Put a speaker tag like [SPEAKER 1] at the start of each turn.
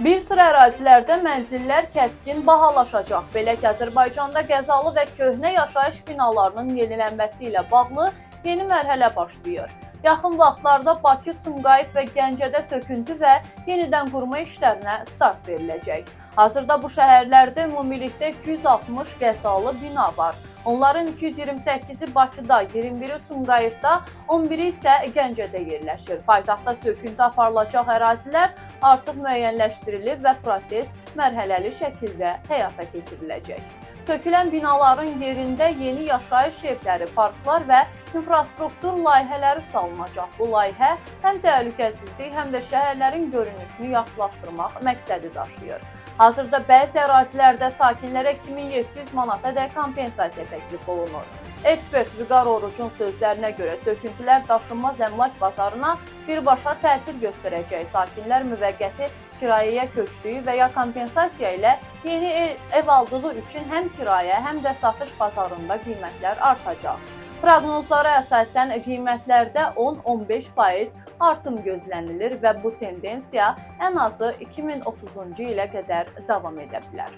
[SPEAKER 1] Bir sıra ərazilərdə mənzillər kəskin bahalaşacaq. Belə ki, Azərbaycanda qəzalı və köhnə yaşayış binalarının yenilənməsi ilə bağlı yeni mərhələ başlayır. Yaxın vaxtlarda Bakı, Sumqayıt və Gəncədə söküntü və yenidən qurma işlərinə start veriləcək. Hazırda bu şəhərlərdə ümumilikdə 260 qəzalı bina var. Onların 228-i Bakıda, 21-i Sumqayıtda, 11-i isə Gəncədə yerləşir. Paytaxtda söküntü aparılacaq ərazilər artıq müəyyənləşdirilib və proses mərhələli şəkildə həyata keçiriləcək. Sökülən binaların yerində yeni yaşayış evləri, parklar və infrastruktur layihələri salınacaq. Bu layihə həm təhlükəsizlik, həm də şəhərlərin görünüşünü yaxşılaşdırmaq məqsədi daşıyır. Hazırda bəzi ərazilərdə sakinlərə 2700 manatadək kompensasiya təklif olunur. Ekspert Vüqar Orucun sözlərinə görə söküntülər daşınmaz əmlak bazarına birbaşa təsir göstərəcək. Sakinlər müvəqqəti kirayəyə köçdüyü və ya kompensasiya ilə yeni ev aldığı üçün həm kirayə, həm də satış bazarında qiymətlər artacaq. Proqnozlara əsasən qiymətlərdə 10-15% artım gözlənilir və bu tendensiya ən azı 2030-cu ilə qədər davam edə bilər.